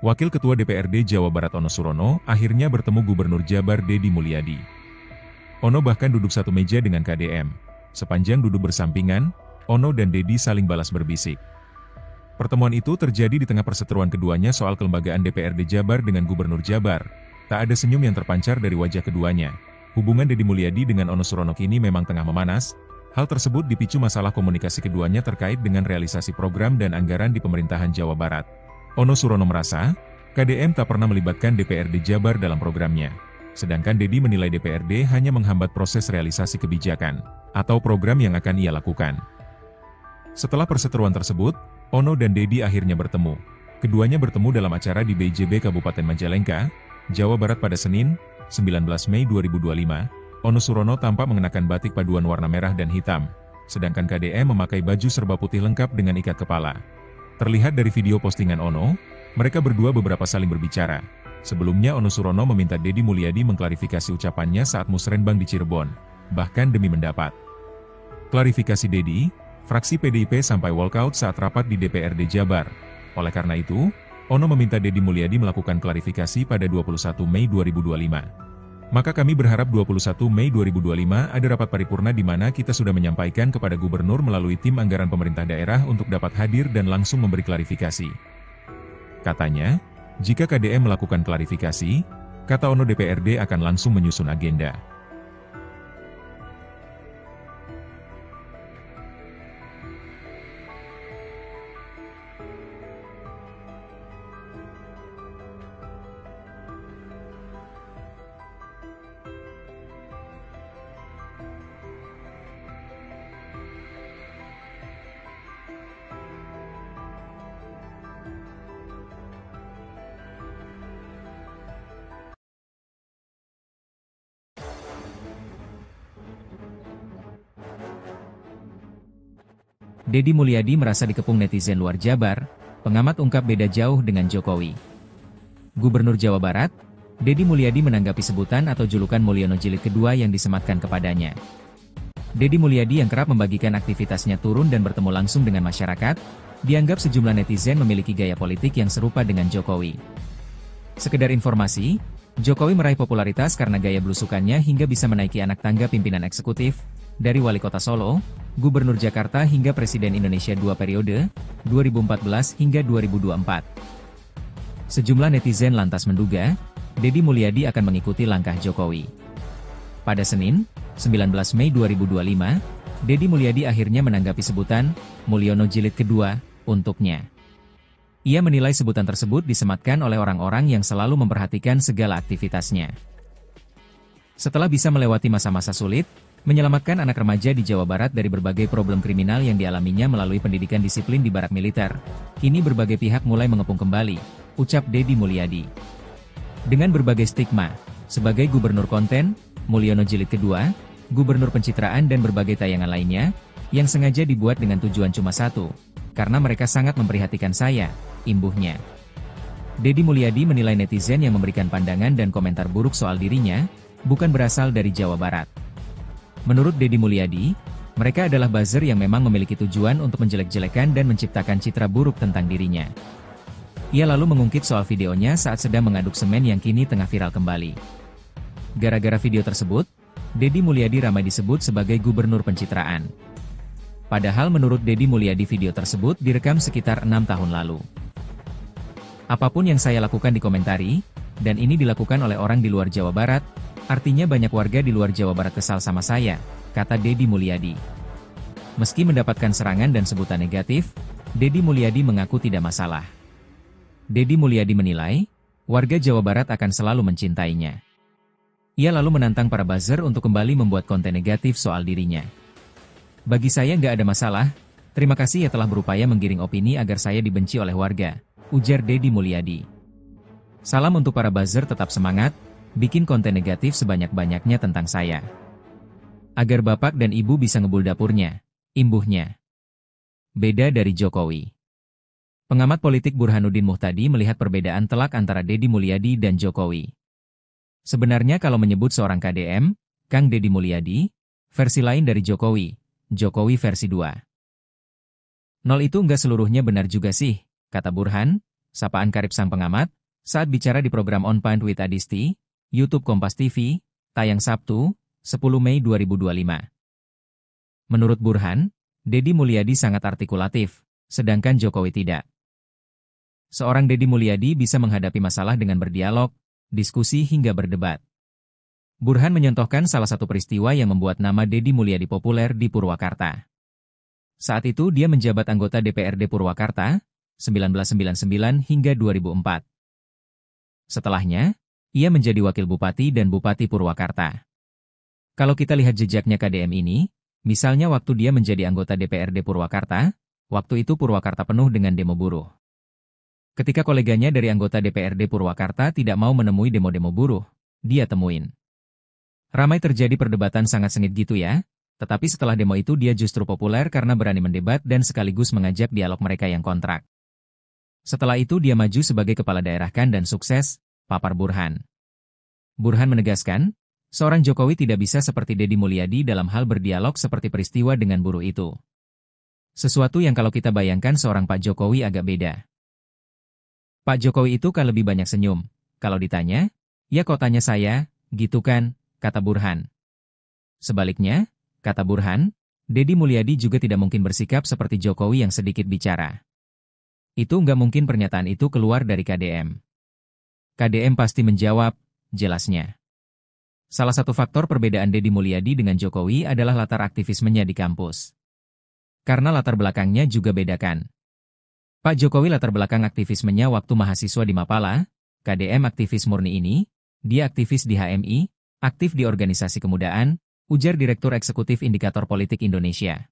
Wakil Ketua DPRD Jawa Barat Ono Surono akhirnya bertemu Gubernur Jabar Deddy Mulyadi. Ono bahkan duduk satu meja dengan KDM. Sepanjang duduk bersampingan, Ono dan Deddy saling balas berbisik. Pertemuan itu terjadi di tengah perseteruan keduanya soal kelembagaan DPRD Jabar dengan Gubernur Jabar. Tak ada senyum yang terpancar dari wajah keduanya. Hubungan Deddy Mulyadi dengan Ono Surono kini memang tengah memanas. Hal tersebut dipicu masalah komunikasi keduanya terkait dengan realisasi program dan anggaran di pemerintahan Jawa Barat. Ono Surono merasa, KDM tak pernah melibatkan DPRD Jabar dalam programnya. Sedangkan Deddy menilai DPRD hanya menghambat proses realisasi kebijakan atau program yang akan ia lakukan. Setelah perseteruan tersebut, Ono dan Deddy akhirnya bertemu. Keduanya bertemu dalam acara di BJB Kabupaten Majalengka, Jawa Barat pada Senin, 19 Mei 2025. Ono Surono tampak mengenakan batik paduan warna merah dan hitam, sedangkan KDM memakai baju serba putih lengkap dengan ikat kepala. Terlihat dari video postingan Ono, mereka berdua beberapa saling berbicara. Sebelumnya Ono Surono meminta Deddy Mulyadi mengklarifikasi ucapannya saat musrenbang di Cirebon, bahkan demi mendapat klarifikasi Deddy, fraksi PDIP sampai walkout saat rapat di DPRD Jabar. Oleh karena itu, Ono meminta Deddy Mulyadi melakukan klarifikasi pada 21 Mei 2025. Maka kami berharap 21 Mei 2025 ada rapat paripurna di mana kita sudah menyampaikan kepada gubernur melalui tim anggaran pemerintah daerah untuk dapat hadir dan langsung memberi klarifikasi. Katanya, jika KDM melakukan klarifikasi, kata Ono DPRD akan langsung menyusun agenda. Deddy Mulyadi merasa dikepung netizen luar Jabar, pengamat ungkap beda jauh dengan Jokowi. Gubernur Jawa Barat, Deddy Mulyadi menanggapi sebutan atau julukan Mulyono Jilid kedua yang disematkan kepadanya. Deddy Mulyadi yang kerap membagikan aktivitasnya turun dan bertemu langsung dengan masyarakat, dianggap sejumlah netizen memiliki gaya politik yang serupa dengan Jokowi. Sekedar informasi, Jokowi meraih popularitas karena gaya belusukannya hingga bisa menaiki anak tangga pimpinan eksekutif, dari Wali Kota Solo, Gubernur Jakarta hingga Presiden Indonesia 2 periode, 2014 hingga 2024. Sejumlah netizen lantas menduga, Deddy Mulyadi akan mengikuti langkah Jokowi. Pada Senin, 19 Mei 2025, Deddy Mulyadi akhirnya menanggapi sebutan, Mulyono Jilid kedua, untuknya. Ia menilai sebutan tersebut disematkan oleh orang-orang yang selalu memperhatikan segala aktivitasnya. Setelah bisa melewati masa-masa sulit, menyelamatkan anak remaja di Jawa Barat dari berbagai problem kriminal yang dialaminya melalui pendidikan disiplin di barak militer, kini berbagai pihak mulai mengepung kembali, ucap Deddy Mulyadi. Dengan berbagai stigma, sebagai gubernur konten, Mulyono Jilid kedua, gubernur pencitraan dan berbagai tayangan lainnya, yang sengaja dibuat dengan tujuan cuma satu, karena mereka sangat memperhatikan saya, imbuhnya. Deddy Mulyadi menilai netizen yang memberikan pandangan dan komentar buruk soal dirinya, bukan berasal dari Jawa Barat. Menurut Deddy Mulyadi, mereka adalah buzzer yang memang memiliki tujuan untuk menjelek-jelekan dan menciptakan citra buruk tentang dirinya. Ia lalu mengungkit soal videonya saat sedang mengaduk semen yang kini tengah viral kembali. Gara-gara video tersebut, Deddy Mulyadi ramai disebut sebagai gubernur pencitraan. Padahal menurut Deddy Mulyadi video tersebut direkam sekitar 6 tahun lalu. Apapun yang saya lakukan dikomentari, dan ini dilakukan oleh orang di luar Jawa Barat, artinya banyak warga di luar Jawa Barat kesal sama saya, kata Deddy Mulyadi. Meski mendapatkan serangan dan sebutan negatif, Deddy Mulyadi mengaku tidak masalah. Deddy Mulyadi menilai, warga Jawa Barat akan selalu mencintainya. Ia lalu menantang para buzzer untuk kembali membuat konten negatif soal dirinya. Bagi saya nggak ada masalah, terima kasih ya telah berupaya menggiring opini agar saya dibenci oleh warga, ujar Deddy Mulyadi. Salam untuk para buzzer tetap semangat, bikin konten negatif sebanyak-banyaknya tentang saya. Agar bapak dan ibu bisa ngebul dapurnya, imbuhnya. Beda dari Jokowi. Pengamat politik Burhanuddin Muhtadi melihat perbedaan telak antara Deddy Mulyadi dan Jokowi. Sebenarnya kalau menyebut seorang KDM, Kang Deddy Mulyadi, versi lain dari Jokowi, Jokowi versi 2. Nol itu nggak seluruhnya benar juga sih, kata Burhan, sapaan karib sang pengamat, saat bicara di program On Point with Adisti, YouTube Kompas TV, tayang Sabtu, 10 Mei 2025. Menurut Burhan, Deddy Mulyadi sangat artikulatif, sedangkan Jokowi tidak. Seorang Deddy Mulyadi bisa menghadapi masalah dengan berdialog, diskusi hingga berdebat. Burhan menyontohkan salah satu peristiwa yang membuat nama Deddy Mulyadi populer di Purwakarta. Saat itu dia menjabat anggota DPRD Purwakarta, 1999 hingga 2004. Setelahnya, ia menjadi wakil bupati dan bupati Purwakarta. Kalau kita lihat jejaknya KDM ini, misalnya waktu dia menjadi anggota DPRD Purwakarta, waktu itu Purwakarta penuh dengan demo buruh. Ketika koleganya dari anggota DPRD Purwakarta tidak mau menemui demo-demo buruh, dia temuin. Ramai terjadi perdebatan sangat sengit gitu ya, tetapi setelah demo itu dia justru populer karena berani mendebat dan sekaligus mengajak dialog mereka yang kontrak. Setelah itu dia maju sebagai kepala daerah dan sukses, papar Burhan. Burhan menegaskan, seorang Jokowi tidak bisa seperti Deddy Mulyadi dalam hal berdialog seperti peristiwa dengan buruh itu. Sesuatu yang kalau kita bayangkan seorang Pak Jokowi agak beda. Pak Jokowi itu kan lebih banyak senyum. Kalau ditanya, ya kok tanya saya, gitu kan, kata Burhan. Sebaliknya, kata Burhan, Deddy Mulyadi juga tidak mungkin bersikap seperti Jokowi yang sedikit bicara. Itu nggak mungkin pernyataan itu keluar dari KDM. KDM pasti menjawab, jelasnya. Salah satu faktor perbedaan Deddy Mulyadi dengan Jokowi adalah latar aktivismenya di kampus. Karena latar belakangnya juga bedakan. Pak Jokowi latar belakang aktivismenya waktu mahasiswa di Mapala, KDM aktivis murni ini, dia aktivis di HMI, aktif di organisasi kemudaan, ujar Direktur Eksekutif Indikator Politik Indonesia.